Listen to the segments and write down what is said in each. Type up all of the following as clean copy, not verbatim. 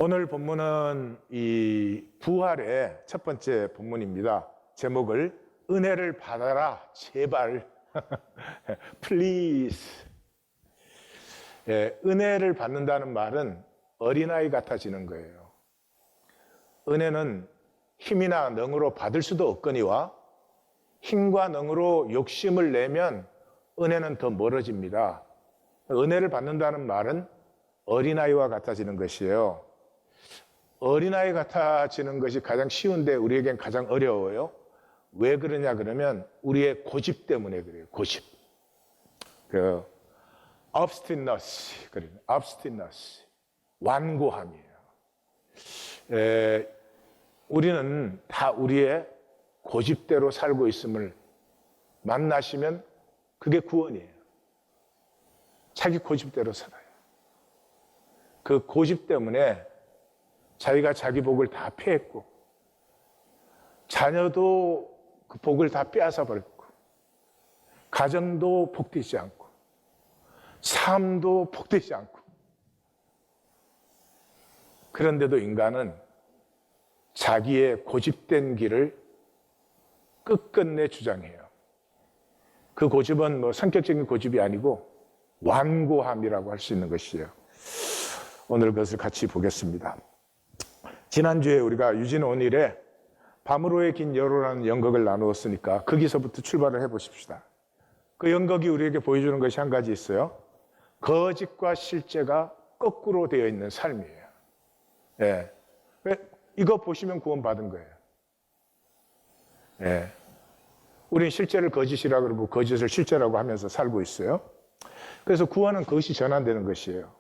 오늘 본문은 이 부활의 첫 번째 본문입니다. 제목을 은혜를 받아라 제발 Please. 은혜를 받는다는 말은 어린아이 같아지는 거예요. 은혜는 힘이나 능으로 받을 수도 없거니와 힘과 능으로 욕심을 내면 은혜는 더 멀어집니다. 은혜를 받는다는 말은 어린아이와 같아지는 것이에요. 어린아이 같아지는 것이 가장 쉬운데 우리에겐 가장 어려워요. 왜 그러냐 그러면 우리의 고집 때문에 그래요. 고집. obstinacy, obstinacy, 완고함이에요. 우리는 다 우리의 고집대로 살고 있음을 만나시면 그게 구원이에요. 자기 고집대로 살아요. 그 고집 때문에 자기가 자기 복을 다 패했고 자녀도 그 복을 다 빼앗아 버렸고 가정도 복되지 않고 삶도 복되지 않고 그런데도 인간은 자기의 고집된 길을 끝끝내 주장해요. 그 고집은 뭐 성격적인 고집이 아니고 완고함이라고 할 수 있는 것이에요. 오늘 그것을 같이 보겠습니다. 지난주에 우리가 유진 오닐의 밤으로의 긴 여로라는 연극을 나누었으니까 거기서부터 출발을 해보십시다. 그 연극이 우리에게 보여주는 것이 한 가지 있어요. 거짓과 실제가 거꾸로 되어 있는 삶이에요. 이거 보시면 구원받은 거예요. 우린 실제를 거짓이라고 그러고 거짓을 실제라고 하면서 살고 있어요. 그래서 구원은 그것이 전환되는 것이에요.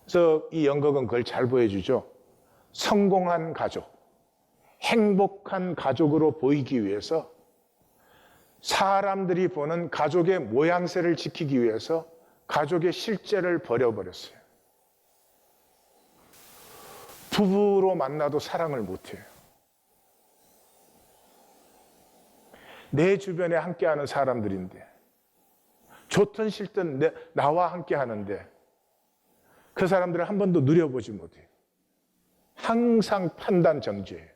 그래서 이 연극은 그걸 잘 보여주죠. 성공한 가족, 행복한 가족으로 보이기 위해서 사람들이 보는 가족의 모양새를 지키기 위해서 가족의 실제를 버려버렸어요. 부부로 만나도 사랑을 못해요. 내 주변에 함께하는 사람들인데 좋든 싫든 나와 함께하는데 그 사람들을 한 번도 누려보지 못해요. 항상 판단 정죄예요.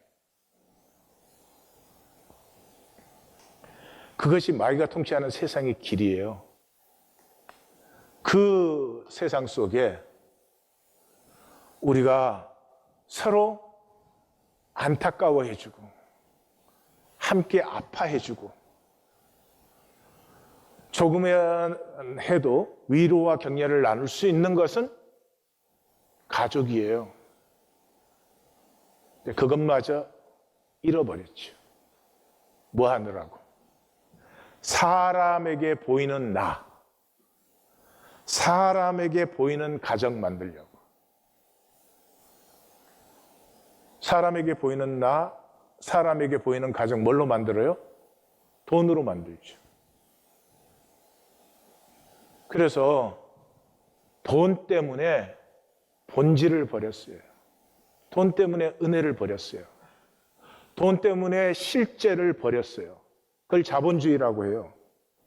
그것이 마귀가 통치하는 세상의 길이에요. 그 세상 속에 우리가 서로 안타까워해주고 함께 아파해주고 조금은 해도 위로와 격려를 나눌 수 있는 것은 가족이에요. 그것마저 잃어버렸죠. 뭐 하느라고? 사람에게 보이는 나, 사람에게 보이는 가정 만들려고. 사람에게 보이는 나, 사람에게 보이는 가정 뭘로 만들어요? 돈으로 만들죠. 그래서 돈 때문에 본질을 버렸어요. 돈 때문에 은혜를 버렸어요. 돈 때문에 실제를 버렸어요. 그걸 자본주의라고 해요.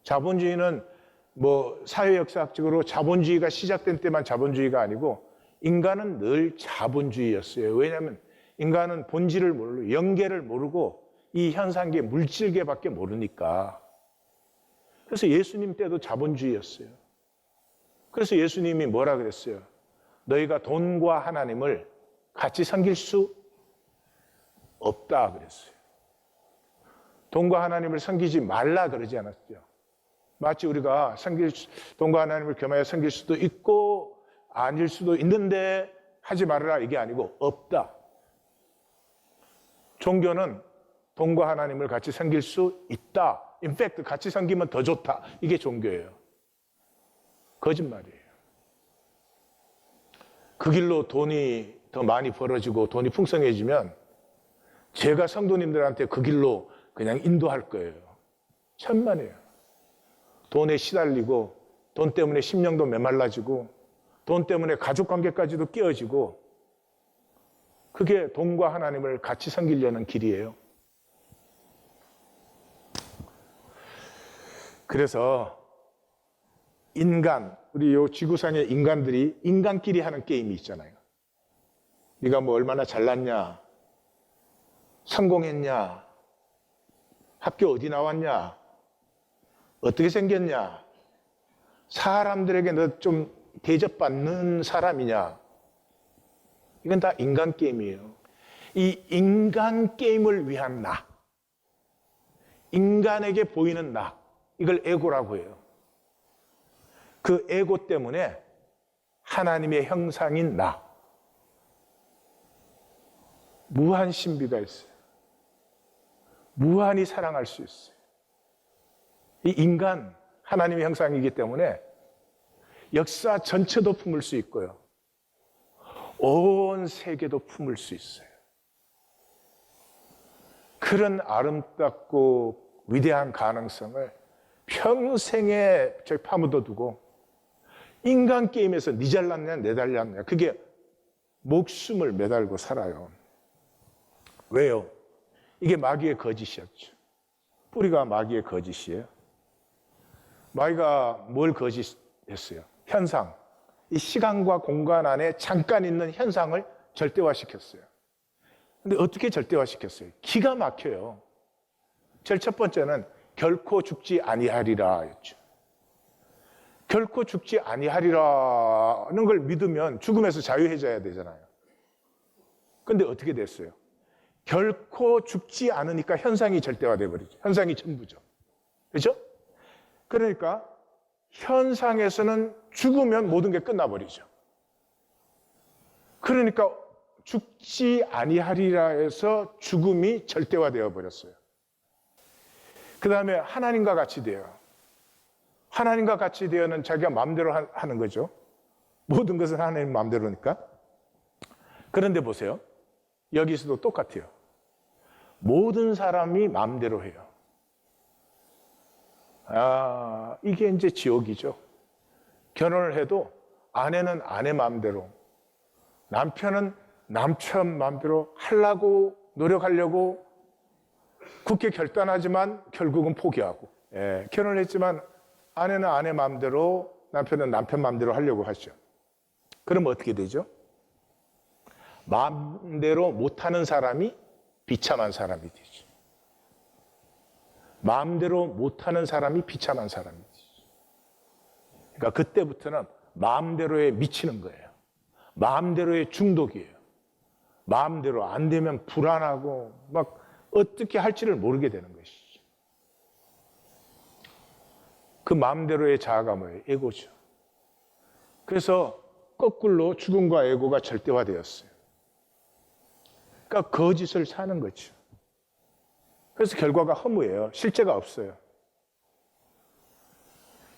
자본주의는 뭐 사회역사학적으로 자본주의가 시작된 때만 자본주의가 아니고 인간은 늘 자본주의였어요. 왜냐하면 인간은 본질을 모르고 영계를 모르고 이 현상계 물질계밖에 모르니까. 그래서 예수님 때도 자본주의였어요. 그래서 예수님이 뭐라 그랬어요? 너희가 돈과 하나님을 같이 섬길 수 없다 그랬어요. 돈과 하나님을 섬기지 말라 그러지 않았죠. 마치 우리가 돈과 하나님을 겸하여 섬길 수도 있고 아닐 수도 있는데 하지 말아라 이게 아니고 없다. 종교는 돈과 하나님을 같이 섬길 수 있다. In fact, 같이 섬기면 더 좋다. 이게 종교예요. 거짓말이에요. 그 길로 돈이 더 많이 벌어지고 돈이 풍성해지면 제가 성도님들한테 그 길로 그냥 인도할 거예요. 천만에요. 돈에 시달리고 돈 때문에 심령도 메말라지고 돈 때문에 가족관계까지도 깨어지고 그게 돈과 하나님을 같이 섬기려는 길이에요. 그래서 우리 요 지구상의 인간들이 인간끼리 하는 게임이 있잖아요. 네가 뭐 얼마나 잘났냐, 성공했냐, 학교 어디 나왔냐, 어떻게 생겼냐, 사람들에게 너 좀 대접받는 사람이냐. 이건 다 인간 게임이에요. 이 인간 게임을 위한 나, 인간에게 보이는 나, 이걸 에고라고 해요. 그 에고 때문에 하나님의 형상인 나, 무한 신비가 있어요. 무한히 사랑할 수 있어요. 이 인간, 하나님의 형상이기 때문에 역사 전체도 품을 수 있고요, 온 세계도 품을 수 있어요. 그런 아름답고 위대한 가능성을 평생에 저기 파묻어 두고 인간 게임에서 니 잘났냐 내 잘났냐, 그게 목숨을 매달고 살아요. 왜요? 이게 마귀의 거짓이었죠. 뿌리가 마귀의 거짓이에요. 마귀가 뭘 거짓했어요? 현상, 이 시간과 공간 안에 잠깐 있는 현상을 절대화시켰어요. 근데 어떻게 절대화시켰어요? 기가 막혀요. 제일 첫 번째는 결코 죽지 아니하리라 였죠. 결코 죽지 아니하리라는 걸 믿으면 죽음에서 자유해져야 되잖아요. 근데 어떻게 됐어요? 결코 죽지 않으니까 현상이 절대화돼 버리죠. 현상이 전부죠. 그렇죠? 그러니까 현상에서는 죽으면 모든 게 끝나버리죠. 그러니까 죽지 아니하리라 해서 죽음이 절대화되어 버렸어요. 그 다음에 하나님과 같이 돼요. 하나님과 같이 되어는 자기가 마음대로 하는 거죠. 모든 것은 하나님 마음대로니까. 그런데 보세요. 여기서도 똑같아요. 모든 사람이 마음대로 해요. 이게 이제 지옥이죠. 결혼을 해도 아내는 아내 마음대로, 남편은 남편 마음대로 하려고 노력하려고 굳게 결단하지만 결국은 포기하고, 결혼을 했지만 아내는 아내 마음대로, 남편은 남편 마음대로 하려고 하죠. 그럼 어떻게 되죠? 마음대로 못하는 사람이 비참한 사람이 되죠. 마음대로 못하는 사람이 비참한 사람이 되죠. 그러니까 그때부터는 마음대로에 미치는 거예요. 마음대로의 중독이에요. 마음대로 안 되면 불안하고 막 어떻게 할지를 모르게 되는 것이죠. 그 마음대로의 자아가 뭐예요? 에고죠. 그래서 거꾸로 죽음과 에고가 절대화되었어요. 그러니까 거짓을 사는 거죠. 그래서 결과가 허무해요. 실제가 없어요.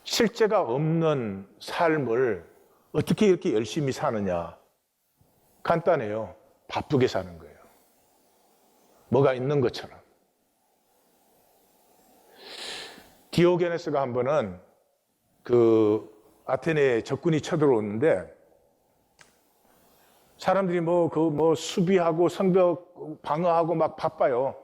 실제가 없는 삶을 어떻게 이렇게 열심히 사느냐? 간단해요. 바쁘게 사는 거예요. 뭐가 있는 것처럼. 디오게네스가 한 번은 그 아테네에 적군이 쳐들어오는데 사람들이 수비하고 성벽 방어하고 막 바빠요.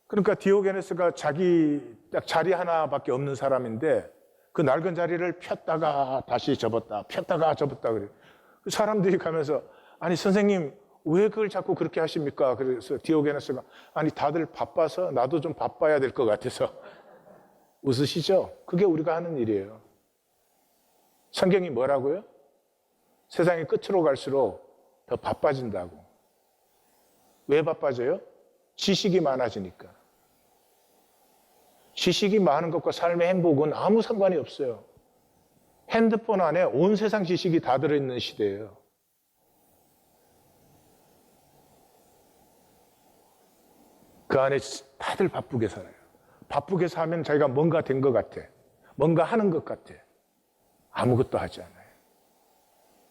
그러니까 디오게네스가 자기 딱 자리 하나밖에 없는 사람인데 그 낡은 자리를 폈다가 다시 접었다, 폈다가 접었다 그래요. 사람들이 가면서 아니 선생님 왜 그걸 자꾸 그렇게 하십니까? 그래서 디오게네스가 아니 다들 바빠서 나도 좀 바빠야 될 것 같아서. 웃으시죠? 그게 우리가 하는 일이에요. 성경이 뭐라고요? 세상의 끝으로 갈수록 더 바빠진다고. 왜 바빠져요? 지식이 많아지니까. 지식이 많은 것과 삶의 행복은 아무 상관이 없어요. 핸드폰 안에 온 세상 지식이 다 들어있는 시대예요. 그 안에 다들 바쁘게 살아요. 바쁘게 살면 자기가 뭔가 된 것 같아. 뭔가 하는 것 같아. 아무것도 하지 않아요.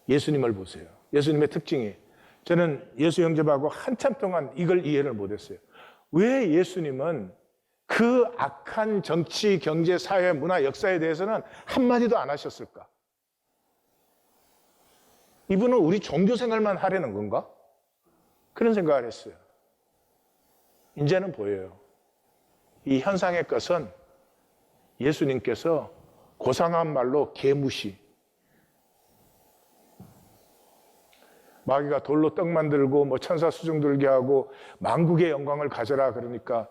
예수님을 보세요. 예수님의 특징이, 저는 예수 영접하고 한참 동안 이걸 이해를 못했어요. 왜 예수님은 그 악한 정치, 경제, 사회, 문화, 역사에 대해서는 한마디도 안 하셨을까? 이분은 우리 종교 생활만 하려는 건가? 그런 생각을 했어요. 이제는 보여요. 이 현상의 것은 예수님께서 고상한 말로 개무시, 마귀가 돌로 떡 만들고 뭐 천사 수중 들게 하고 만국의 영광을 가져라 그러니까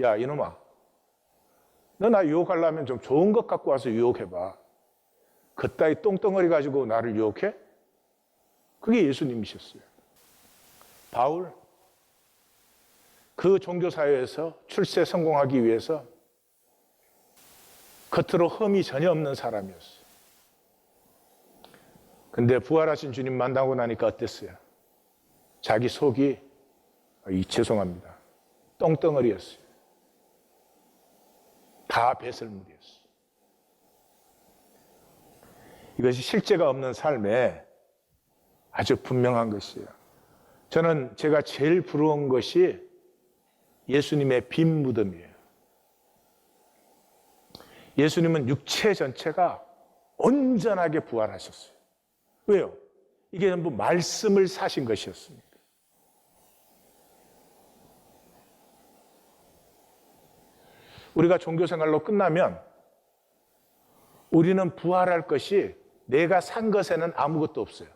야 이놈아 너 나 유혹하려면 좀 좋은 것 갖고 와서 유혹해봐. 그따위 똥덩어리 가지고 나를 유혹해? 그게 예수님이셨어요. 바울 그 종교사회에서 출세 성공하기 위해서 겉으로 흠이 전혀 없는 사람이었어요. 근데 부활하신 주님 만나고 나니까 어땠어요? 자기 속이 죄송합니다. 똥덩어리였어요. 다 배설물이었어요. 이것이 실제가 없는 삶에 아주 분명한 것이에요. 저는 제가 제일 부러운 것이 예수님의 빈 무덤이에요. 예수님은 육체 전체가 온전하게 부활하셨어요. 왜요? 이게 전부 말씀을 사신 것이었습니다. 우리가 종교생활로 끝나면 우리는 부활할 것이 내가 산 것에는 아무것도 없어요.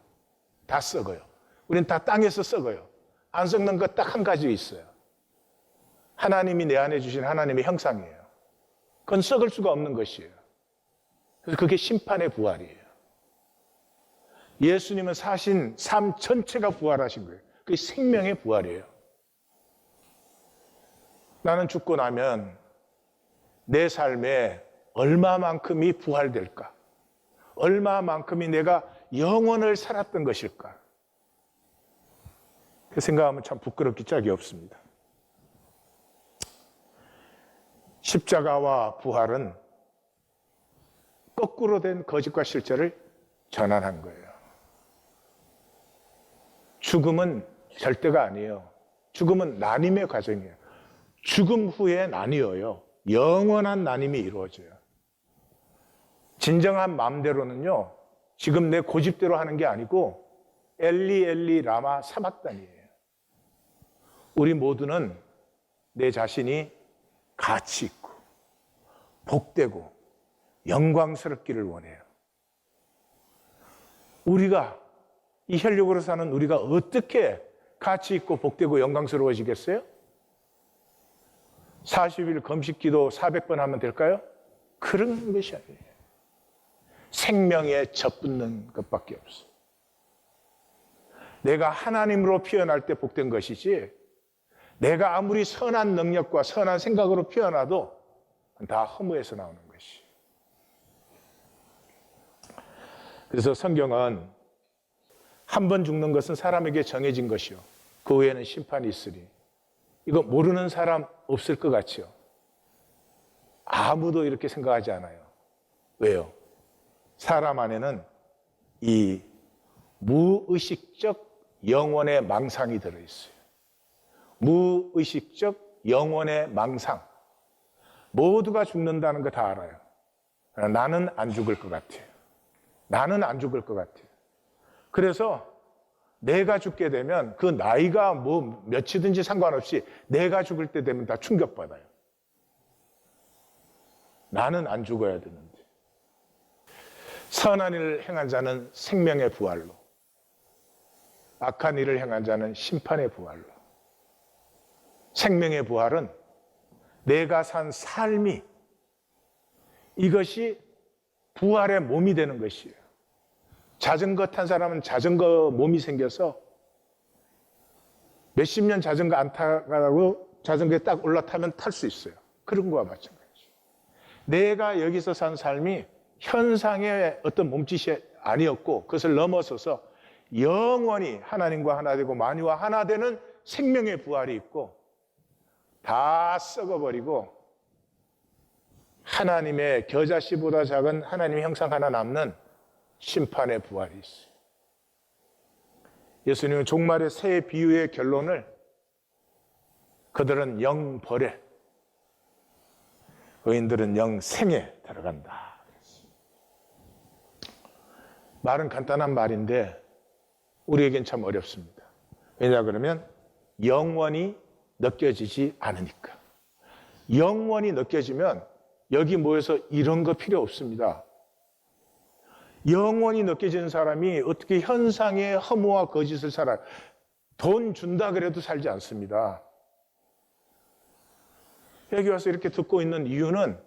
다 썩어요. 우리는 다 땅에서 썩어요. 안 썩는 것 딱 한 가지 있어요. 하나님이 내 안에 주신 하나님의 형상이에요. 그건 썩을 수가 없는 것이에요. 그래서 그게 심판의 부활이에요. 예수님은 사신 삶 전체가 부활하신 거예요. 그게 생명의 부활이에요. 나는 죽고 나면 내 삶에 얼마만큼이 부활될까? 얼마만큼이 내가 영원을 살았던 것일까? 그 생각하면 참 부끄럽기 짝이 없습니다. 십자가와 부활은 거꾸로 된 거짓과 실제를 전환한 거예요. 죽음은 절대가 아니에요. 죽음은 나님의 과정이에요. 죽음 후에 나뉘어요. 영원한 나님이 이루어져요. 진정한 마음대로는요, 지금 내 고집대로 하는 게 아니고 엘리 엘리 라마 사박단이에요. 우리 모두는 내 자신이 가치 있고 복되고 영광스럽기를 원해요. 우리가 이 혈육으로 사는 우리가 어떻게 가치 있고 복되고 영광스러워지겠어요? 40일 금식기도 400번 하면 될까요? 그런 것이 아니에요. 생명에 젖붙는 것밖에 없어요. 내가 하나님으로 표현할 때 복된 것이지 내가 아무리 선한 능력과 선한 생각으로 표현해도 다 허무에서 나오는 것이. 그래서 성경은 한 번 죽는 것은 사람에게 정해진 것이요. 그 후에는 심판이 있으리. 이거 모르는 사람 없을 것 같죠? 아무도 이렇게 생각하지 않아요. 왜요? 사람 안에는 이 무의식적 영혼의 망상이 들어있어요. 무의식적 영혼의 망상. 모두가 죽는다는 거 다 알아요. 나는 안 죽을 것 같아요. 나는 안 죽을 것 같아요. 그래서 내가 죽게 되면 그 나이가 뭐 몇이든지 상관없이 내가 죽을 때 되면 다 충격받아요. 나는 안 죽어야 되는데. 선한 일을 행한 자는 생명의 부활로, 악한 일을 행한 자는 심판의 부활로. 생명의 부활은 내가 산 삶이 이것이 부활의 몸이 되는 것이에요. 자전거 탄 사람은 자전거 몸이 생겨서 몇십 년 자전거 안 타고 자전거에 딱 올라타면 탈 수 있어요. 그런 거와 마찬가지죠. 내가 여기서 산 삶이 현상의 어떤 몸짓이 아니었고 그것을 넘어서서 영원히 하나님과 하나 되고 만유와 하나 되는 생명의 부활이 있고 다 썩어버리고 하나님의 겨자씨보다 작은 하나님의 형상 하나 남는 심판의 부활이 있어요. 예수님은 종말의 새 비유의 결론을 그들은 영벌에 의인들은 영생에 들어간다. 말은 간단한 말인데 우리에겐 참 어렵습니다. 왜냐 그러면 영원히 느껴지지 않으니까. 영원히 느껴지면 여기 모여서 이런 거 필요 없습니다. 영원히 느껴지는 사람이 어떻게 현상의 허무와 거짓을 살아? 돈 준다 그래도 살지 않습니다. 여기 와서 이렇게 듣고 있는 이유는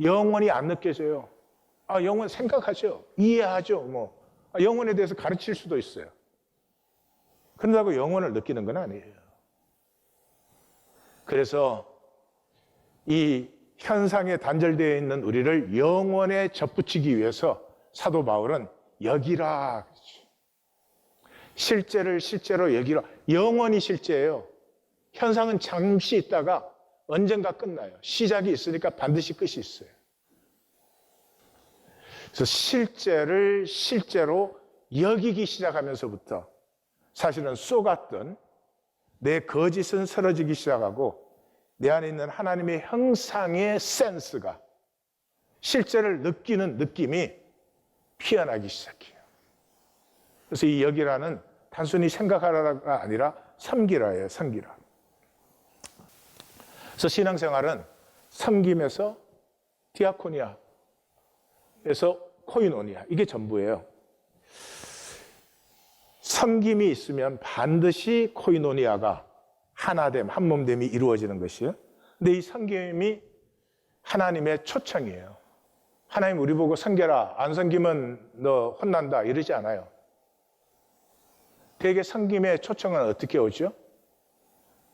영원히 안 느껴져요. 영원 생각하죠. 이해하죠. 영원에 대해서 가르칠 수도 있어요. 그런다고 영원을 느끼는 건 아니에요. 그래서 이 현상에 단절되어 있는 우리를 영원에 접붙이기 위해서 사도 바울은 여기라. 실제를 실제로 여기라. 영원히 실제예요. 현상은 잠시 있다가 언젠가 끝나요. 시작이 있으니까 반드시 끝이 있어요. 그래서 실제를 실제로 여기기 시작하면서부터 사실은 쏘갔던 내 거짓은 사라지기 시작하고 내 안에 있는 하나님의 형상의 센스가 실제를 느끼는 느낌이 피어나기 시작해요. 그래서 이 여기라는 단순히 생각하라가 아니라 섬기라예요. 섬기라. 그래서 신앙생활은 섬김에서 디아코니아에서 코이노니아, 이게 전부예요. 섬김이 있으면 반드시 코이노니아가 하나됨, 한몸됨이 이루어지는 것이에요. 근데 이 섬김이 하나님의 초청이에요. 하나님 우리 보고 섬겨라, 안 섬기면 너 혼난다 이러지 않아요. 대개 섬김의 초청은 어떻게 오죠?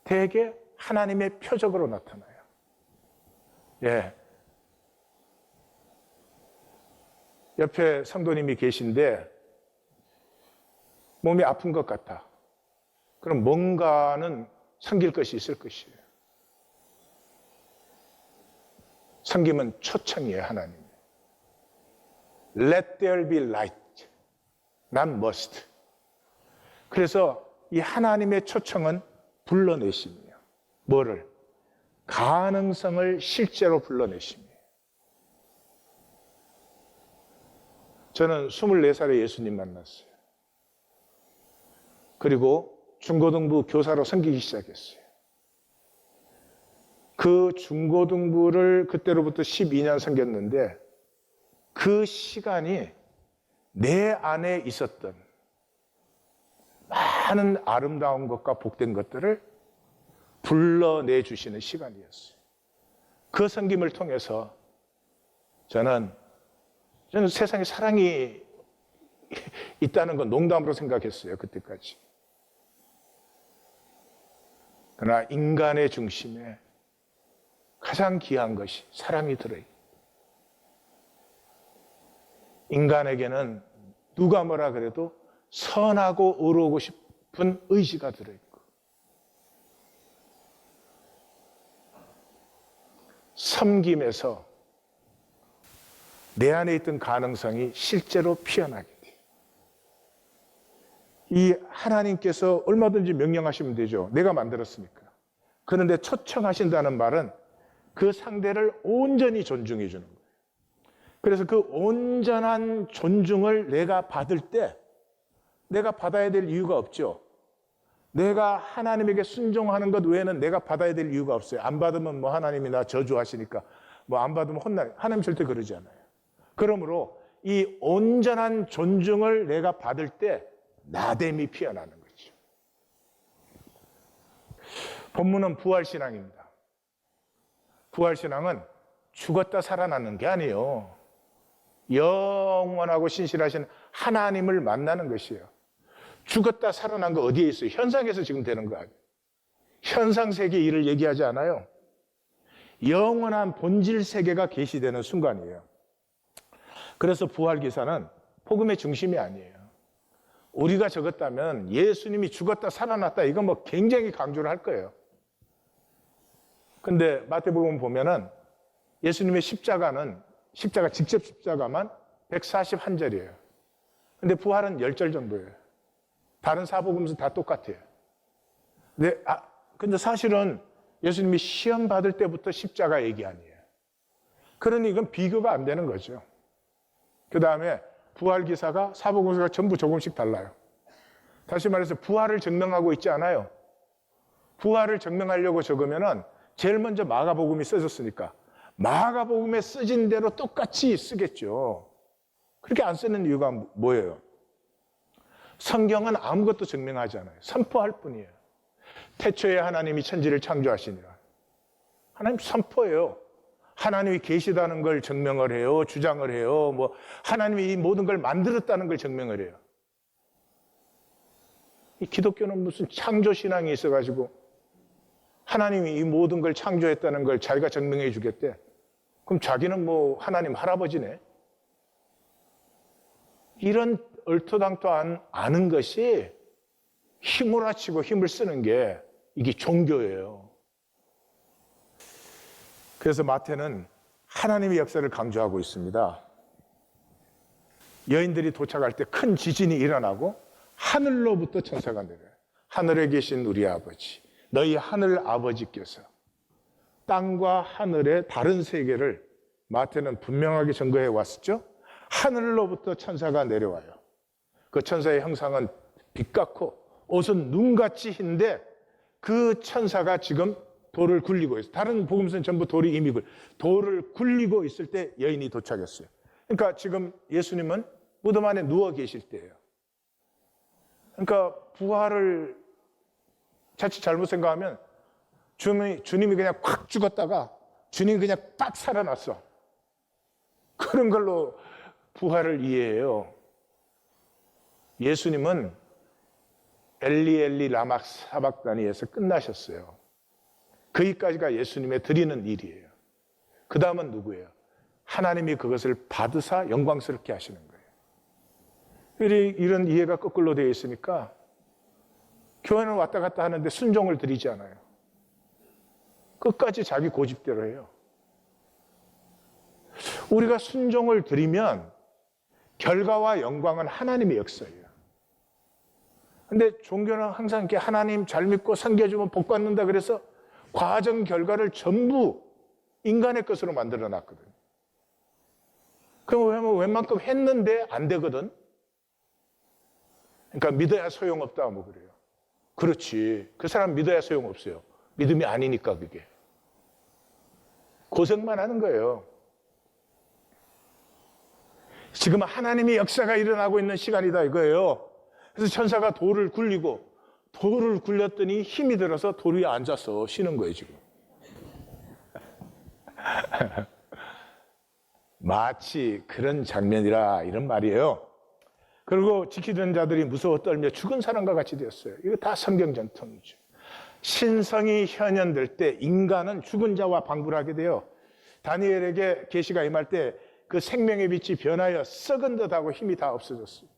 대개 하나님의 표적으로 나타나요. 예. 옆에 성도님이 계신데 몸이 아픈 것 같아. 그럼 뭔가는 섬길 것이 있을 것이에요. 섬김은 초청이에요, 하나님. Let there be light, not must. 그래서 이 하나님의 초청은 불러내심이에요. 뭐를? 가능성을 실제로 불러내심이에요. 저는 24살에 예수님 만났어요. 그리고 중고등부 교사로 섬기기 시작했어요. 그 중고등부를 그때로부터 12년 섬겼는데 그 시간이 내 안에 있었던 많은 아름다운 것과 복된 것들을 불러내 주시는 시간이었어요. 그 섬김을 통해서 저는 세상에 사랑이 있다는 건 농담으로 생각했어요. 그때까지. 그러나 인간의 중심에 가장 귀한 것이 사랑이 들어있고 인간에게는 누가 뭐라 그래도 선하고 의로우고 싶은 의지가 들어있고 섬김에서 내 안에 있던 가능성이 실제로 피어나게 돼요. 이 하나님께서 얼마든지 명령하시면 되죠. 내가 만들었으니까. 그런데 초청하신다는 말은 그 상대를 온전히 존중해 주는 거예요. 그래서 그 온전한 존중을 내가 받을 때 내가 받아야 될 이유가 없죠. 내가 하나님에게 순종하는 것 외에는 내가 받아야 될 이유가 없어요. 안 받으면 하나님이 나 저주하시니까 안 받으면 혼나요. 하나님 절대 그러지 않아요. 그러므로 이 온전한 존중을 내가 받을 때 나됨이 피어나는 거죠. 본문은 부활신앙입니다. 부활신앙은 죽었다 살아나는 게 아니에요. 영원하고 신실하신 하나님을 만나는 것이에요. 죽었다 살아난 거 어디에 있어요? 현상에서 지금 되는 거 아니에요. 현상세계 일을 얘기하지 않아요. 영원한 본질 세계가 계시되는 순간이에요. 그래서 부활기사는 복음의 중심이 아니에요. 우리가 적었다면 예수님이 죽었다 살아났다 이건 굉장히 강조를 할 거예요. 근데 마태복음 보면은 예수님의 직접 십자가만 141절이에요. 근데 부활은 10절 정도예요. 다른 사복음서 다 똑같아요. 근데 사실은 예수님이 시험 받을 때부터 십자가 얘기 아니에요. 그러니 이건 비교가 안 되는 거죠. 그 다음에 부활 기사가 사복음서가 전부 조금씩 달라요. 다시 말해서 부활을 증명하고 있지 않아요. 부활을 증명하려고 적으면은 제일 먼저 마가복음이 써졌으니까 마가복음에 쓰진 대로 똑같이 쓰겠죠. 그렇게 안 쓰는 이유가 뭐예요? 성경은 아무것도 증명하지 않아요. 선포할 뿐이에요. 태초에 하나님이 천지를 창조하시니라. 하나님 선포해요. 하나님이 계시다는 걸 증명을 해요. 주장을 해요. 뭐 하나님이 이 모든 걸 만들었다는 걸 증명을 해요. 이 기독교는 무슨 창조 신앙이 있어가지고 하나님이 이 모든 걸 창조했다는 걸 자기가 증명해 주겠대. 그럼 자기는 뭐 하나님 할아버지네. 이런 얼토당토 아는 것이 힘을 합치고 힘을 쓰는 게 이게 종교예요. 그래서 마태는 하나님의 역사를 강조하고 있습니다. 여인들이 도착할 때 큰 지진이 일어나고 하늘로부터 천사가 내려요. 하늘에 계신 우리 아버지, 너희 하늘 아버지께서 땅과 하늘의 다른 세계를 마태는 분명하게 증거해 왔었죠. 하늘로부터 천사가 내려와요. 그 천사의 형상은 빛 같고 옷은 눈같이 흰데 그 천사가 지금 돌을 굴리고 있어요. 다른 복음서는 전부 돌이 이미 돌을 굴리고 있을 때 여인이 도착했어요. 그러니까 지금 예수님은 무덤 안에 누워 계실 때예요. 그러니까 부활을 자칫 잘못 생각하면 주님이 그냥 콱 죽었다가 주님이 그냥 딱 살아났어. 그런 걸로 부활을 이해해요. 예수님은 엘리 엘리 라마 사박다니에서 끝나셨어요. 거기까지가 예수님의 드리는 일이에요. 그 다음은 누구예요? 하나님이 그것을 받으사 영광스럽게 하시는 거예요. 이런 이해가 거꾸로 되어 있으니까 교회는 왔다 갔다 하는데 순종을 드리지 않아요. 끝까지 자기 고집대로 해요. 우리가 순종을 드리면 결과와 영광은 하나님의 역사예요. 근데 종교는 항상 이렇게 하나님 잘 믿고 섬겨주면 복 받는다 그래서 과정 결과를 전부 인간의 것으로 만들어 놨거든요. 그럼 웬만큼 했는데 안 되거든. 그러니까 믿어야 소용없다 뭐 그래요. 그렇지. 그 사람 믿어야 소용없어요. 믿음이 아니니까 그게. 고생만 하는 거예요. 지금 하나님의 역사가 일어나고 있는 시간이다 이거예요. 그래서 천사가 돌을 굴렸더니 힘이 들어서 돌 위에 앉아서 쉬는 거예요 지금. 마치 그런 장면이라 이런 말이에요. 그리고 지키던 자들이 무서워 떨며 죽은 사람과 같이 되었어요. 이거 다 성경 전통이죠. 신성이 현현될 때 인간은 죽은 자와 방불하게 돼요. 다니엘에게 계시가 임할 때 그 생명의 빛이 변하여 썩은 듯하고 힘이 다 없어졌어요.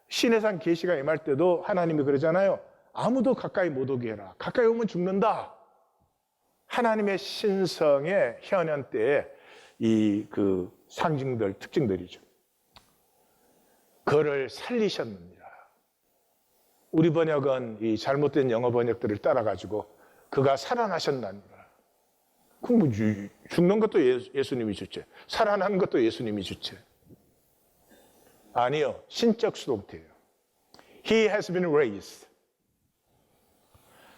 신해산 계시가 임할 때도 하나님이 그러잖아요. 아무도 가까이 못 오게 해라. 가까이 오면 죽는다. 하나님의 신성의 현현 때의 그 상징들, 특징들이죠. 그를 살리셨느니라. 우리 번역은 이 잘못된 영어 번역들을 따라가지고 그가 살아나셨나니라. 그럼 뭐 죽는 것도 예수님이 주체, 살아나는 것도 예수님이 주체. 아니요, 신적 수동태예요. He has been raised.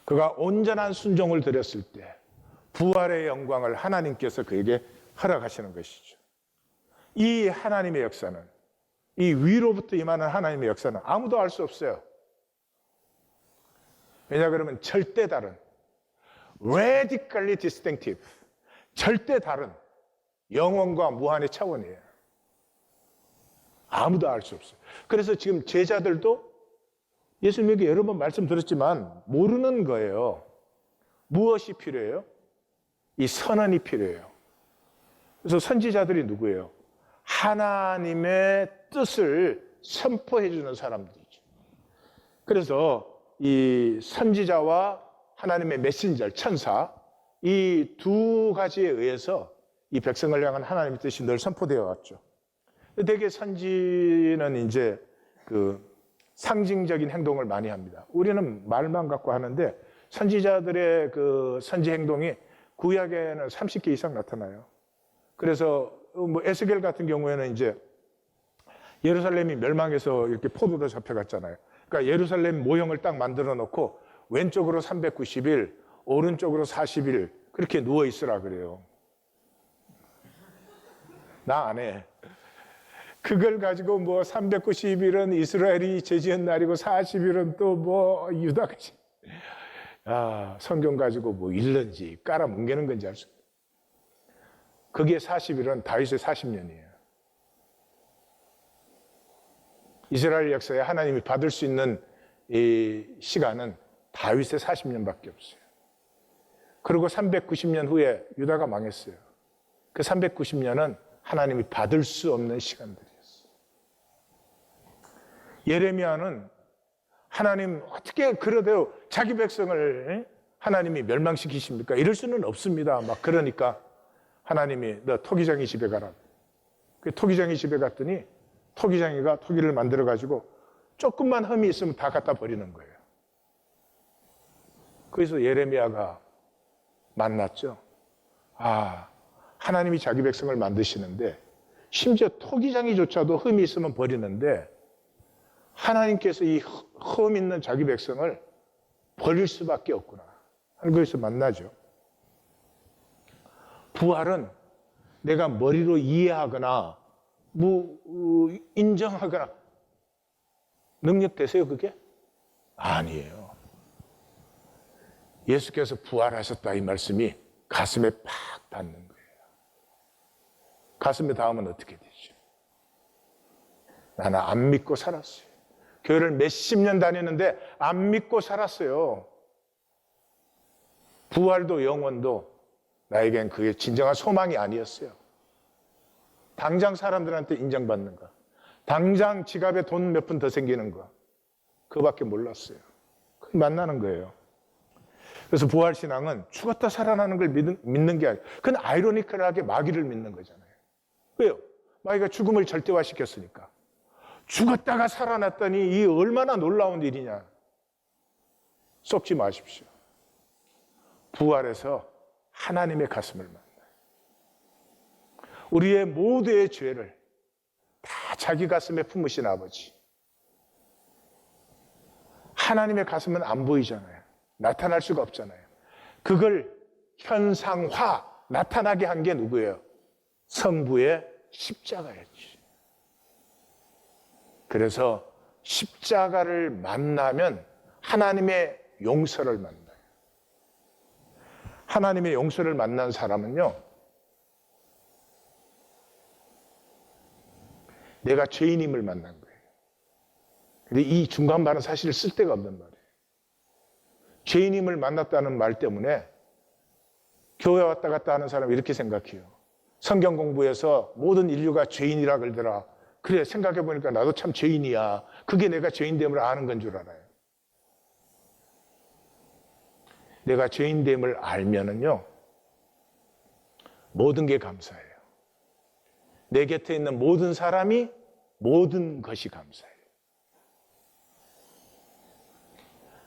그가 온전한 순종을 드렸을 때 부활의 영광을 하나님께서 그에게 허락하시는 것이죠. 이 하나님의 역사는, 이 위로부터 임하는 하나님의 역사는 아무도 알 수 없어요. 왜냐 그러면 절대 다른, radically distinctive, 절대 다른 영원과 무한의 차원이에요. 아무도 알 수 없어요. 그래서 지금 제자들도 예수님에게 여러 번 말씀드렸지만 모르는 거예요. 무엇이 필요해요? 이 선언이 필요해요. 그래서 선지자들이 누구예요? 하나님의 뜻을 선포해 주는 사람들이죠. 그래서 이 선지자와 하나님의 메신저, 천사, 이 두 가지에 의해서 이 백성을 향한 하나님의 뜻이 늘 선포되어 왔죠. 되게 선지는 이제 그 상징적인 행동을 많이 합니다. 우리는 말만 갖고 하는데 선지자들의 그 선지 행동이 구약에는 30개 이상 나타나요. 그래서 뭐 에스겔 같은 경우에는 이제 예루살렘이 멸망해서 이렇게 포로로 잡혀갔잖아요. 그러니까 예루살렘 모형을 딱 만들어 놓고 왼쪽으로 390일, 오른쪽으로 40일 그렇게 누워 있으라 그래요. 나 안 해. 그걸 가지고 뭐 390일은 이스라엘이 제지은 날이고 40일은 또 뭐 유다가 성경 가지고 뭐 읽는지 깔아뭉개는 건지 알 수 없어요. 거기에 40일은 다윗의 40년이에요. 이스라엘 역사에 하나님이 받을 수 있는 이 시간은 다윗의 40년밖에 없어요. 그리고 390년 후에 유다가 망했어요. 그 390년은 하나님이 받을 수 없는 시간들이었어요. 예레미야는 하나님 어떻게 그러대요? 자기 백성을 하나님이 멸망시키십니까? 이럴 수는 없습니다. 막 그러니까 하나님이 너 토기장이 집에 가라. 그 토기장이 집에 갔더니 토기장이가 토기를 만들어 가지고 조금만 흠이 있으면 다 갖다 버리는 거예요. 그래서 예레미야가 만났죠. 하나님이 자기 백성을 만드시는데 심지어 토기장이조차도 흠이 있으면 버리는데 하나님께서 이 흠 있는 자기 백성을 버릴 수밖에 없구나 하는 것에서 만나죠. 부활은 내가 머리로 이해하거나 인정하거나 능력 되세요 그게? 아니에요. 예수께서 부활하셨다 이 말씀이 가슴에 팍 닿는 거예요. 가슴에 닿으면 어떻게 되죠? 나는 안 믿고 살았어요. 교회를 몇십 년 다니는데 안 믿고 살았어요. 부활도 영원도 나에겐 그게 진정한 소망이 아니었어요. 당장 사람들한테 인정받는 거, 당장 지갑에 돈 몇 푼 더 생기는 거, 그거밖에 몰랐어요. 그걸 만나는 거예요. 그래서 부활신앙은 죽었다 살아나는 걸 믿는 게 아니에요. 그건 아이러니컬하게 마귀를 믿는 거잖아요. 왜요? 마귀가 죽음을 절대화시켰으니까. 죽었다가 살아났더니 이 얼마나 놀라운 일이냐. 썩지 마십시오. 부활해서 하나님의 가슴을 만나요. 우리의 모두의 죄를 다 자기 가슴에 품으신 아버지. 하나님의 가슴은 안 보이잖아요. 나타날 수가 없잖아요. 그걸 현상화, 나타나게 한 게 누구예요? 성부의 십자가였지. 그래서 십자가를 만나면 하나님의 용서를 만나요. 하나님의 용서를 만난 사람은요, 내가 죄인임을 만난 거예요. 근데 이 중간 말은 사실 쓸데가 없는 말이에요. 죄인임을 만났다는 말 때문에 교회 왔다 갔다 하는 사람이 이렇게 생각해요. 성경 공부에서 모든 인류가 죄인이라 그러더라. 그래, 생각해보니까 나도 참 죄인이야. 그게 내가 죄인됨을 아는 건 줄 알아요. 내가 죄인됨을 알면은요, 모든 게 감사해요. 내 곁에 있는 모든 사람이 모든 것이 감사해요.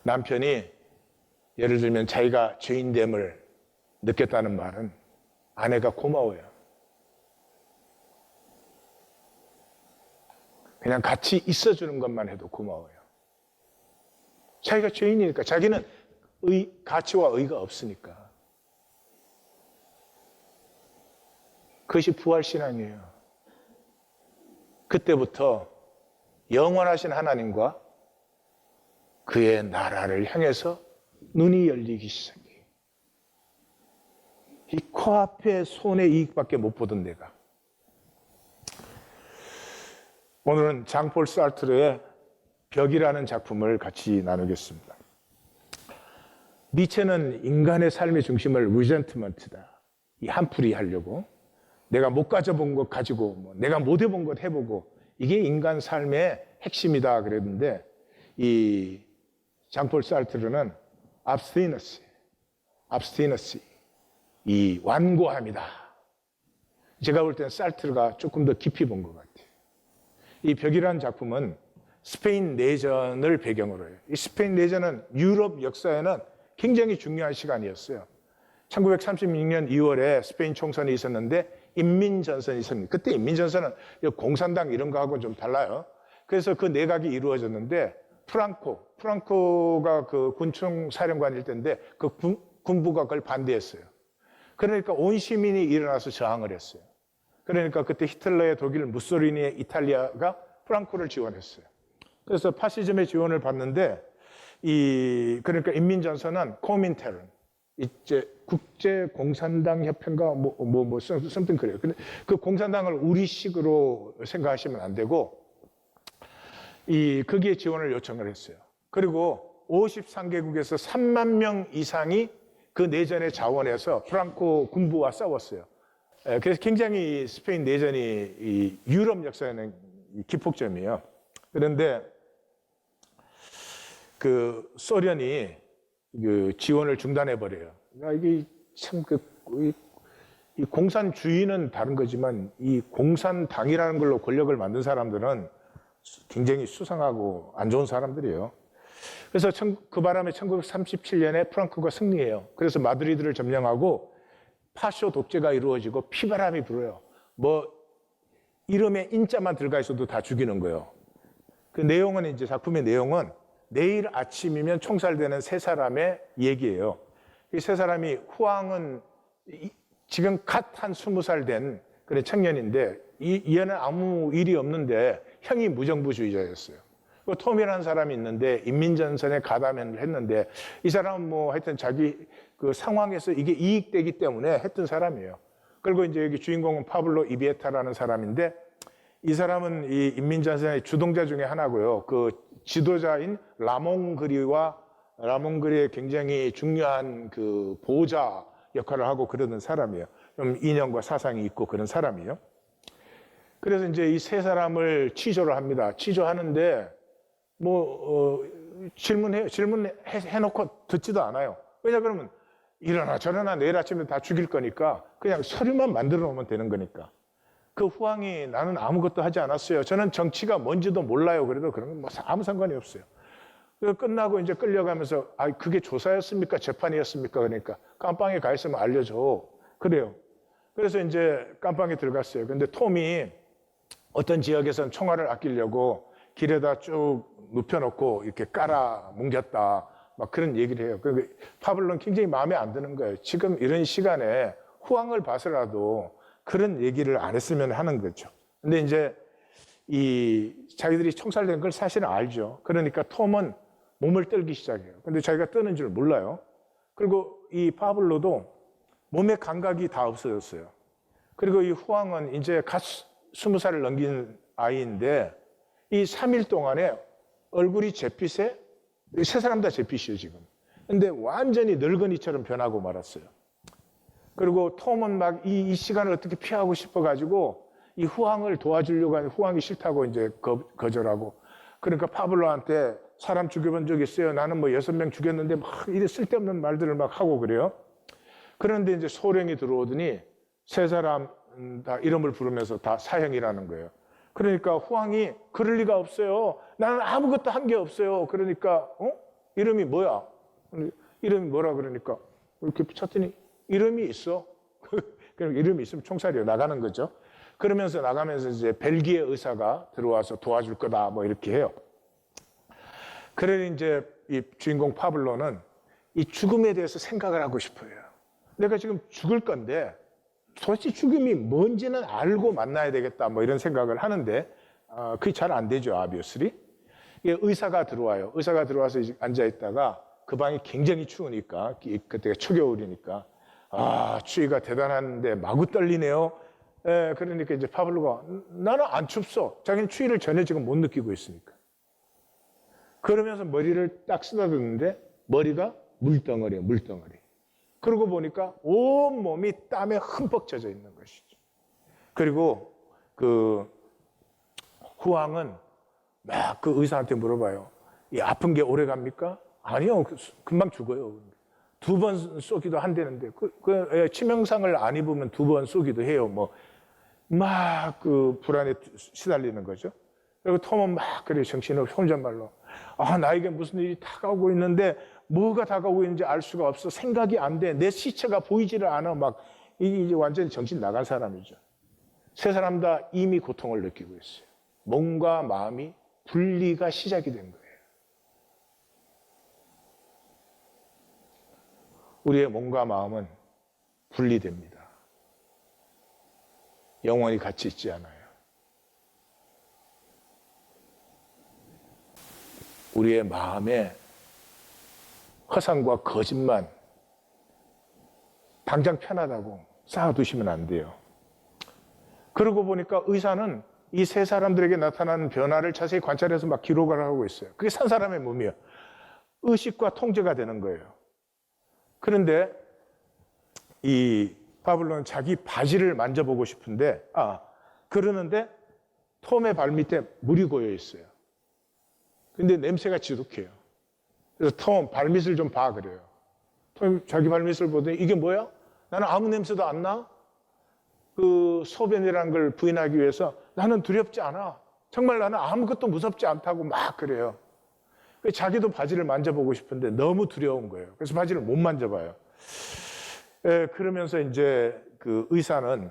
남편이 예를 들면 자기가 죄인됨을 느꼈다는 말은 아내가 고마워요. 그냥 같이 있어주는 것만 해도 고마워요. 자기가 죄인이니까, 자기는 가치와 의가 없으니까. 그것이 부활신앙이에요. 그때부터 영원하신 하나님과 그의 나라를 향해서 눈이 열리기 시작해요. 이 코앞에 손의 이익밖에 못 보던 내가. 오늘은 장폴 사르트르의 벽이라는 작품을 같이 나누겠습니다. 니체는 인간의 삶의 중심을 리젠트먼트다. 이 한풀이 하려고. 내가 못 가져본 것 가지고, 내가 못 해본 것 해보고, 이게 인간 삶의 핵심이다 그랬는데, 이 장폴 사르트르는 abstinence, 이 완고함이다. 제가 볼 때는 사르트르가 조금 더 깊이 본 것 같아요. 이 벽이라는 작품은 스페인 내전을 배경으로 해요. 이 스페인 내전은 유럽 역사에는 굉장히 중요한 시간이었어요. 1936년 2월에 스페인 총선이 있었는데 인민전선이 있었습니다. 그때 인민전선은 공산당 이런 거하고는 좀 달라요. 그래서 그 내각이 이루어졌는데 프랑코가 그 군총 사령관일 때인데 그 군부가 그걸 반대했어요. 그러니까 온 시민이 일어나서 저항을 했어요. 그러니까 그때 히틀러의 독일, 무솔리니의 이탈리아가 프랑코를 지원했어요. 그래서 파시즘의 지원을 받는데 그러니까 인민전선은 코민테른, 이제 국제공산당 협회인가 something 그래요. 근데 그 공산당을 우리식으로 생각하시면 안 되고 거기에 지원을 요청을 했어요. 그리고 53개국에서 3만 명 이상이 그 내전에 자원해서 프랑코 군부와 싸웠어요. 그래서 굉장히 스페인 내전이 유럽 역사에는 기폭점이에요. 그런데 그 소련이 그 지원을 중단해 버려요. 이게 참 이 공산주의는 다른 거지만 이 공산당이라는 걸로 권력을 만든 사람들은 굉장히 수상하고 안 좋은 사람들이에요. 그래서 그 바람에 1937년에 프랑코가 승리해요. 그래서 마드리드를 점령하고 파쇼 독재가 이루어지고 피바람이 불어요. 뭐 이름에 인자만 들어가 있어도 다 죽이는 거예요. 그 내용은 이제 작품의 내용은 내일 아침이면 총살되는 세 사람의 얘기예요. 이 세 사람이 후앙은 지금 갓 한 20살 된 그런 청년인데 얘는 아무 일이 없는데 형이 무정부주의자였어요. 그 톰이라는 사람이 있는데 인민전선에 가담을 했는데 이 사람은 뭐 하여튼 자기 그 상황에서 이게 이익되기 때문에 했던 사람이에요. 그리고 이제 여기 주인공은 파블로 이비에타라는 사람인데 이 사람은 이 인민전선의 주동자 중에 하나고요. 그 지도자인 라몽그리의 굉장히 중요한 그 보호자 역할을 하고 그러는 사람이에요. 좀 이념과 사상이 있고 그런 사람이에요. 그래서 이제 이 세 사람을 취조를 합니다. 취조하는데 질문해놓고 듣지도 않아요. 왜냐 그러면 이러나 저러나 내일 아침에 다 죽일 거니까 그냥 서류만 만들어 놓으면 되는 거니까. 그 후왕이 나는 아무것도 하지 않았어요. 저는 정치가 뭔지도 몰라요. 그래도 그런 건 뭐 아무 상관이 없어요. 끝나고 이제 끌려가면서 그게 조사였습니까? 재판이었습니까? 그러니까 깜빵에 가 있으면 알려줘. 그래요. 그래서 이제 깜빵에 들어갔어요. 근데 톰이 어떤 지역에선 총알을 아끼려고 길에다 쭉 눕혀놓고 이렇게 깔아 뭉겼다. 막 그런 얘기를 해요. 파블로는 굉장히 마음에 안 드는 거예요. 지금 이런 시간에 후왕을 봐서라도 그런 얘기를 안 했으면 하는 거죠. 근데 이제 자기들이 총살된 걸 사실은 알죠. 그러니까 톰은 몸을 떨기 시작해요. 근데 자기가 뜨는 줄 몰라요. 그리고 이 파블로도 몸의 감각이 다 없어졌어요. 그리고 이 후왕은 이제 갓 20살을 넘긴 아이인데 이 3일 동안에 얼굴이 잿빛에 세 사람 다 잿빛이에요 지금. 근데 완전히 늙은이처럼 변하고 말았어요. 그리고 톰은 막 이 시간을 어떻게 피하고 싶어가지고 이 후왕을 도와주려고 하는데 후왕이 싫다고 이제 거절하고. 그러니까 파블로한테 사람 죽여본 적 있어요? 나는 뭐 6명 죽였는데 막 이래 쓸데없는 말들을 막 하고 그래요. 그런데 이제 소령이 들어오더니 세 사람 다 이름을 부르면서 다 사형이라는 거예요. 그러니까 후왕이 그럴 리가 없어요. 나는 아무것도 한 게 없어요. 그러니까 이름이 뭐야? 이름이 뭐라 그러니까 이렇게 쳤더니 이름이 있어. 그럼 이름이 있으면 총살이요. 나가는 거죠. 그러면서 나가면서 이제 벨기에 의사가 들어와서 도와줄 거다 뭐 이렇게 해요. 그래 이제 이 주인공 파블로는 이 죽음에 대해서 생각을 하고 싶어요. 내가 지금 죽을 건데 도대체 죽음이 뭔지는 알고 만나야 되겠다 뭐 이런 생각을 하는데 그게 잘 안 되죠. 아비어스리. 의사가 들어와요. 의사가 들어와서 앉아 있다가 그 방이 굉장히 추우니까 그때가 초겨울이니까 추위가 대단한데 마구 떨리네요. 그러니까 이제 파블로가 나는 안 춥소. 자기는 추위를 전혀 지금 못 느끼고 있으니까. 그러면서 머리를 딱 쓰다듬는데 머리가 물덩어리예요. 물덩어리. 그러고 보니까 온 몸이 땀에 흠뻑 젖어 있는 것이죠. 그리고 그 후왕은 막 그 의사한테 물어봐요. 이 아픈 게 오래 갑니까? 아니요. 금방 죽어요. 2번 쏘기도 한다는데 치명상을 안 입으면 2번 쏘기도 해요. 막 그 불안에 시달리는 거죠. 그리고 톰은 막 그래 정신없이 혼잣말로 나에게 무슨 일이 다가오고 있는데 뭐가 다가오고 있는지 알 수가 없어. 생각이 안 돼. 내 시체가 보이지를 않아. 막 이제 완전히 정신 나간 사람이죠. 세 사람 다 이미 고통을 느끼고 있어요. 몸과 마음이 분리가 시작이 된 거예요. 우리의 몸과 마음은 분리됩니다. 영원히 같이 있지 않아요. 우리의 마음에 허상과 거짓만 당장 편하다고 쌓아두시면 안 돼요. 그러고 보니까 의사는 이 세 사람들에게 나타나는 변화를 자세히 관찰해서 막 기록을 하고 있어요. 그게 산 사람의 몸이에요. 의식과 통제가 되는 거예요. 그런데 이 바블론은 자기 바지를 만져보고 싶은데, 그러는데 톰의 발밑에 물이 고여 있어요. 근데 냄새가 지독해요. 그래서 톰, 발밑을 좀 봐, 그래요. 톰 자기 발밑을 보더니 이게 뭐야? 나는 아무 냄새도 안 나? 그 소변이라는 걸 부인하기 위해서 나는 두렵지 않아. 정말 나는 아무것도 무섭지 않다고 막 그래요. 자기도 바지를 만져보고 싶은데 너무 두려운 거예요. 그래서 바지를 못 만져봐요. 그러면서 이제 그 의사는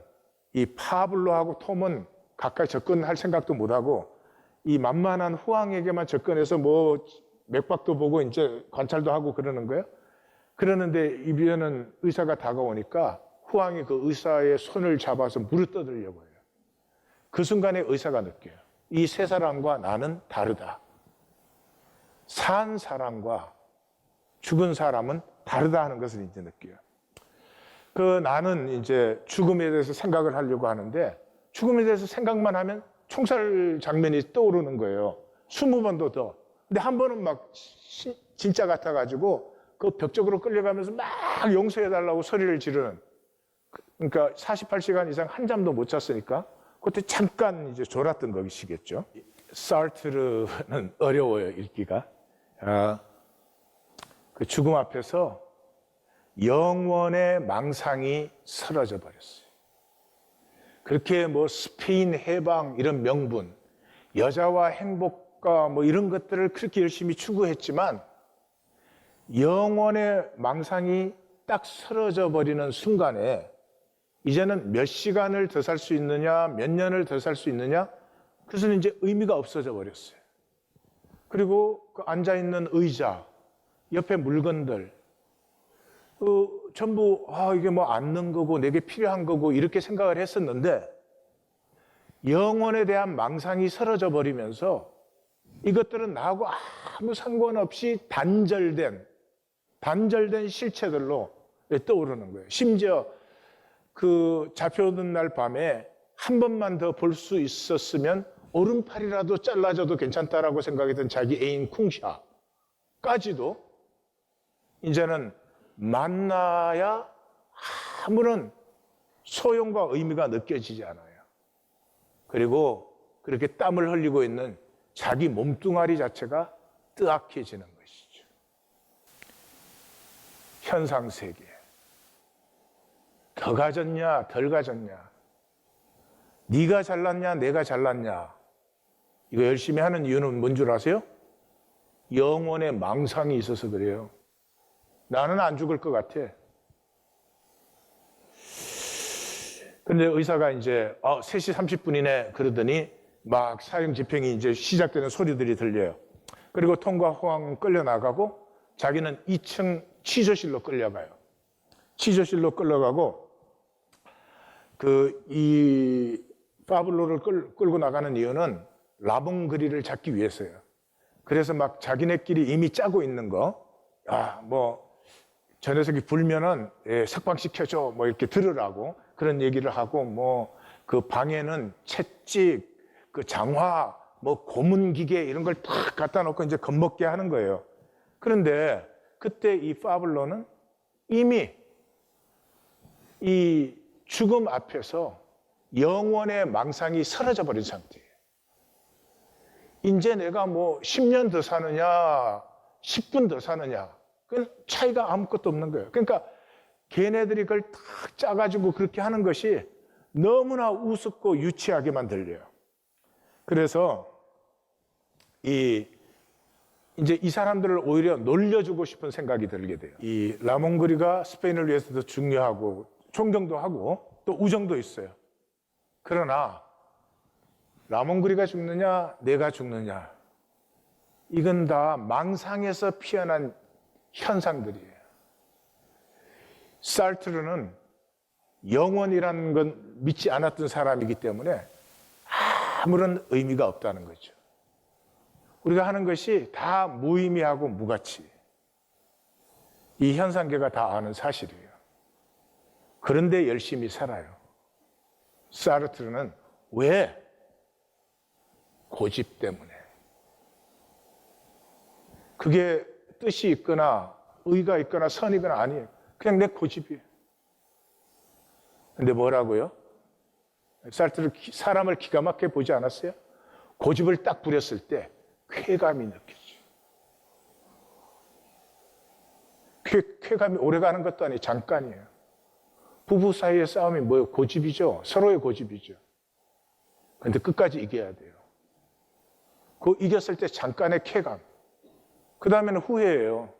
이 파블로하고 톰은 가까이 접근할 생각도 못하고 이 만만한 후왕에게만 접근해서 뭐 맥박도 보고 이제 관찰도 하고 그러는 거예요. 그러는데 이비에는 의사가 다가오니까 후왕이 그 의사의 손을 잡아서 물을 떠들려고 해요. 그 순간에 의사가 느껴요. 이 세 사람과 나는 다르다. 산 사람과 죽은 사람은 다르다 하는 것을 이제 느껴요. 그 나는 이제 죽음에 대해서 생각을 하려고 하는데 죽음에 대해서 생각만 하면 총살 장면이 떠오르는 거예요. 20번도 더. 근데 한 번은 막 진짜 같아가지고 그 벽 쪽으로 끌려가면서 막 용서해달라고 소리를 지르는. 그러니까 48시간 이상 한 잠도 못 잤으니까 그때 잠깐 이제 졸았던 것이겠죠. 사르트르는 어려워요, 읽기가. 그 죽음 앞에서 영원의 망상이 사라져 버렸어요. 그렇게 뭐 스페인 해방 이런 명분, 여자와 행복과 뭐 이런 것들을 그렇게 열심히 추구했지만 영원의 망상이 딱 사라져 버리는 순간에 이제는 몇 시간을 더 살 수 있느냐, 몇 년을 더 살 수 있느냐, 그것은 이제 의미가 없어져 버렸어요. 그리고 그 앉아있는 의자, 옆에 물건들, 전부 이게 뭐 앉는 거고 내게 필요한 거고 이렇게 생각을 했었는데 영혼에 대한 망상이 사라져 버리면서 이것들은 나하고 아무 상관없이 단절된 실체들로 떠오르는 거예요. 심지어 그 잡혀오는 날 밤에 한 번만 더 볼 수 있었으면 오른팔이라도 잘라져도 괜찮다라고 생각했던 자기 애인 쿵샤까지도 이제는 만나야 아무런 소용과 의미가 느껴지지 않아요. 그리고 그렇게 땀을 흘리고 있는 자기 몸뚱아리 자체가 뜨악해지는 것이죠. 현상세계. 더 가졌냐, 덜 가졌냐. 네가 잘났냐, 내가 잘났냐. 이거 열심히 하는 이유는 뭔 줄 아세요? 영혼의 망상이 있어서 그래요. 나는 안 죽을 것 같아. 근데 의사가 이제 3시 30분이네 그러더니 막 사형 집행이 이제 시작되는 소리들이 들려요. 그리고 톰과 호왕은 끌려나가고 자기는 2층 취조실로 끌려가요. 취조실로 끌려가고 이 파블로를 끌고 나가는 이유는 라봉그리를 잡기 위해서요. 그래서 막 자기네끼리 이미 짜고 있는 거, 저 녀석이 불면은 석방시켜줘, 뭐 이렇게 들으라고 그런 얘기를 하고, 뭐 그 방에는 채찍, 그 장화, 뭐 고문기계 이런 걸 탁 갖다 놓고 이제 겁먹게 하는 거예요. 그런데 그때 이 파블로는 이미 이 죽음 앞에서 영원의 망상이 사라져 버린 상태예요. 이제 내가 뭐 10년 더 사느냐, 10분 더 사느냐, 그 차이가 아무것도 없는 거예요. 그러니까 걔네들이 그걸 탁 짜가지고 그렇게 하는 것이 너무나 우습고 유치하게만 들려요. 그래서 이제 이 사람들을 오히려 놀려주고 싶은 생각이 들게 돼요. 이 라몽그리가 스페인을 위해서도 중요하고 존경도 하고 또 우정도 있어요. 그러나 라몽그리가 죽느냐, 내가 죽느냐, 이건 다 망상에서 피어난 현상들이에요. 사르트르는 영원이라는 건 믿지 않았던 사람이기 때문에 아무런 의미가 없다는 거죠. 우리가 하는 것이 다 무의미하고 무가치. 이 현상계가 다 아는 사실이에요. 그런데 열심히 살아요. 사르트르는 왜? 고집 때문에. 그게 뜻이 있거나 의가 있거나 선이거나 아니에요. 그냥 내 고집이에요. 근데 뭐라고요? 사르트르 사람을 기가 막히게 보지 않았어요? 고집을 딱 부렸을 때 쾌감이 느껴져요. 쾌감이 오래가는 것도 아니에요. 잠깐이에요. 부부 사이의 싸움이 뭐예요? 고집이죠. 서로의 고집이죠. 근데 끝까지 이겨야 돼요. 그 이겼을 때 잠깐의 쾌감. 그 다음에는 후회예요.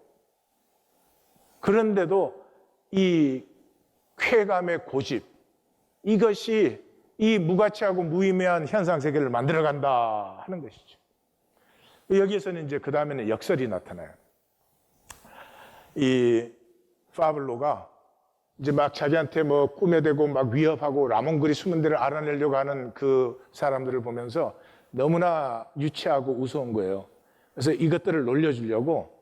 그런데도 이 쾌감의 고집, 이것이 이 무가치하고 무의미한 현상 세계를 만들어간다 하는 것이죠. 여기에서는 이제 그 다음에는 역설이 나타나요. 이 파블로가 이제 막 자기한테 뭐 꿈에 대고 막 위협하고 라몬글이 숨은 데를 알아내려고 하는 그 사람들을 보면서 너무나 유치하고 우스운 거예요. 그래서 이것들을 놀려주려고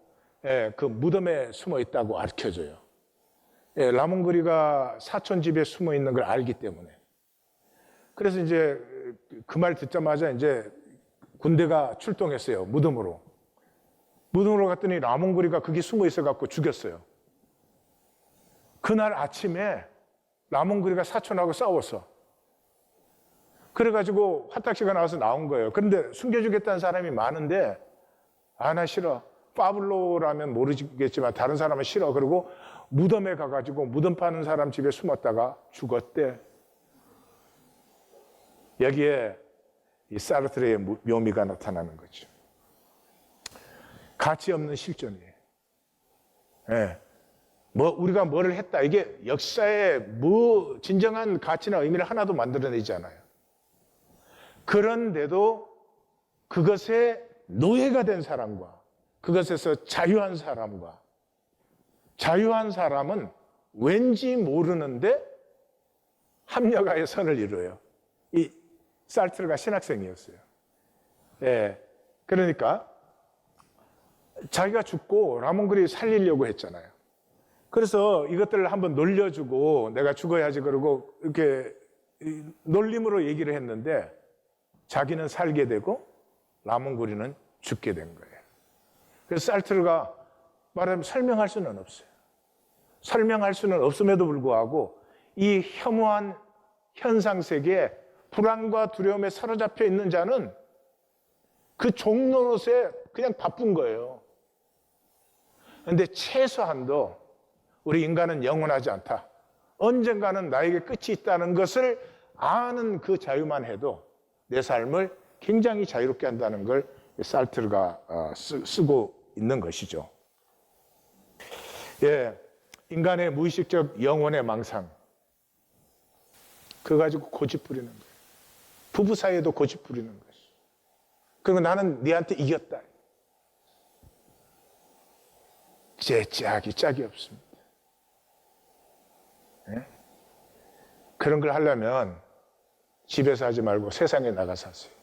그 무덤에 숨어 있다고 알려줘요. 라몬글이가 사촌 집에 숨어 있는 걸 알기 때문에. 그래서 이제 그 말 듣자마자 이제 군대가 출동했어요. 무덤으로. 무덤으로 갔더니 라몬글이가 거기 숨어 있어갖고 죽였어요. 그날 아침에 라몬글이가 사촌하고 싸웠어. 그래가지고 화딱지가 나와서 나온 거예요. 그런데 숨겨주겠다는 사람이 많은데 나 싫어. 파블로라면 모르겠지만 다른 사람은 싫어. 그리고 무덤에 가가지고 무덤 파는 사람 집에 숨었다가 죽었대. 여기에 이 사르트르의 묘미가 나타나는 거죠. 가치 없는 실존이에요. 우리가 뭐를 했다. 이게 역사에 진정한 가치나 의미를 하나도 만들어내지 않아요. 그런데도 그것에 노예가 된 사람과 그것에서 자유한 사람과 자유한 사람은 왠지 모르는데 합력하여 선을 이루어요. 이 사르트르가 신학생이었어요. 그러니까 자기가 죽고 라몬글이 살리려고 했잖아요. 그래서 이것들을 한번 놀려주고 내가 죽어야지 그러고 이렇게 놀림으로 얘기를 했는데 자기는 살게 되고 라몬글이는 죽게 된 거예요. 그래서 사르트르가 말하면 설명할 수는 없어요. 설명할 수는 없음에도 불구하고 이 혐오한 현상 세계에 불안과 두려움에 사로잡혀 있는 자는 그 종노릇에 그냥 바쁜 거예요. 그런데 최소한도 우리 인간은 영원하지 않다. 언젠가는 나에게 끝이 있다는 것을 아는 그 자유만 해도 내 삶을 굉장히 자유롭게 한다는 걸 사르트르가 쓰고 있는 것이죠. 인간의 무의식적 영혼의 망상. 그거 가지고 고집 부리는 거예요. 부부 사이에도 고집 부리는 것이. 그리고 나는 네한테 이겼다. 제 짝이 없습니다. 그런 걸 하려면 집에서 하지 말고 세상에 나가서 하세요.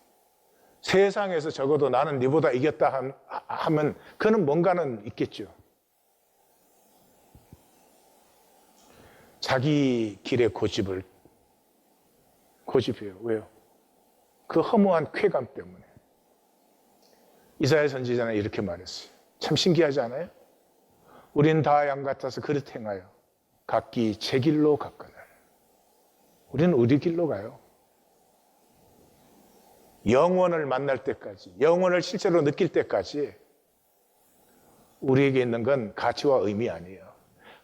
세상에서 적어도 나는 네보다 이겼다 하면 그는 뭔가는 있겠죠. 자기 길의 고집이에요. 왜요? 그 허무한 쾌감 때문에. 이사야 선지자는 이렇게 말했어요. 참 신기하지 않아요? 우린 다 양 같아서 그릇 행하여 각기 제 길로 갔거늘. 우리는 우리 길로 가요. 영원을 만날 때까지, 영원을 실제로 느낄 때까지 우리에게 있는 건 가치와 의미 아니에요.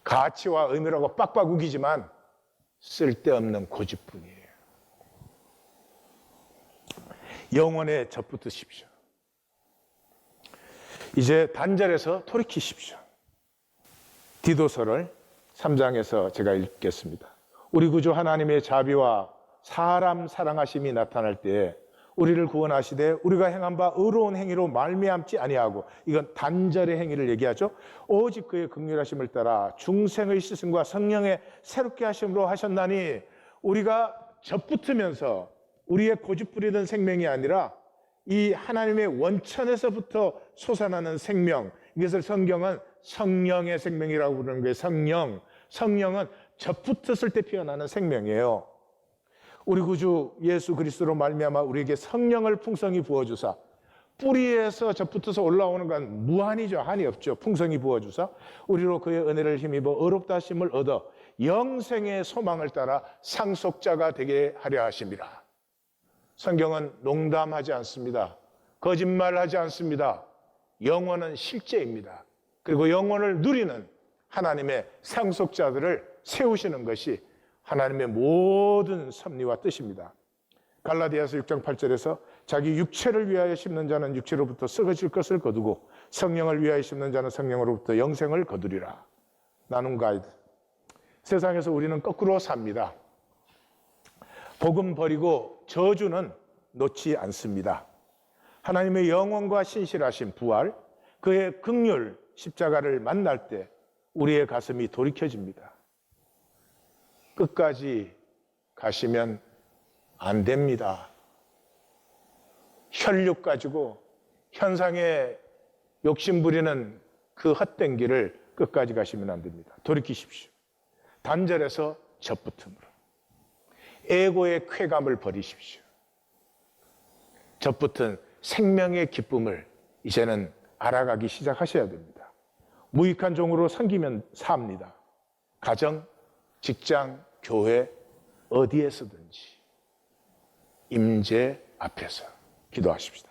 가치와 의미라고 빡빡 우기지만 쓸데없는 고집뿐이에요. 영원에 접붙으십시오. 이제 단절해서 돌이키십시오. 디도서를 3장에서 제가 읽겠습니다. 우리 구주 하나님의 자비와 사람 사랑하심이 나타날 때에 우리를 구원하시되 우리가 행한 바 의로운 행위로 말미암지 아니하고, 이건 단절의 행위를 얘기하죠. 오직 그의 긍휼하심을 따라 중생의 씻음과 성령의 새롭게 하심으로 하셨나니, 우리가 젖붙으면서 우리의 고집 부리던 생명이 아니라 이 하나님의 원천에서부터 솟아나는 생명, 이것을 성경은 성령의 생명이라고 부르는 거예요. 성령은 젖붙었을 때 피어나는 생명이에요. 우리 구주 예수 그리스도로 말미암아 우리에게 성령을 풍성히 부어주사, 뿌리에서 젖붙어서 올라오는 건 무한이죠. 한이 없죠. 풍성히 부어주사 우리로 그의 은혜를 힘입어 의롭다 하심을 얻어 영생의 소망을 따라 상속자가 되게 하려 하심이라. 성경은 농담하지 않습니다. 거짓말하지 않습니다. 영원은 실제입니다. 그리고 영원을 누리는 하나님의 상속자들을 세우시는 것이 하나님의 모든 섭리와 뜻입니다. 갈라디아서 6장 8절에서 자기 육체를 위하여 심는 자는 육체로부터 썩어질 것을 거두고 성령을 위하여 심는 자는 성령으로부터 영생을 거두리라. 나눔 가이드. 세상에서 우리는 거꾸로 삽니다. 복음 버리고 저주는 놓지 않습니다. 하나님의 영원과 신실하신 부활, 그의 긍휼 십자가를 만날 때 우리의 가슴이 돌이켜집니다. 끝까지 가시면 안 됩니다. 혈육 가지고 현상에 욕심 부리는 그 헛된 길을 끝까지 가시면 안 됩니다. 돌이키십시오. 단절에서 젖붙음으로. 에고의 쾌감을 버리십시오. 젖붙은 생명의 기쁨을 이제는 알아가기 시작하셔야 됩니다. 무익한 종으로 섬기면 삽니다. 가정, 직장, 교회, 어디에서든지 임재 앞에서 기도하십시다.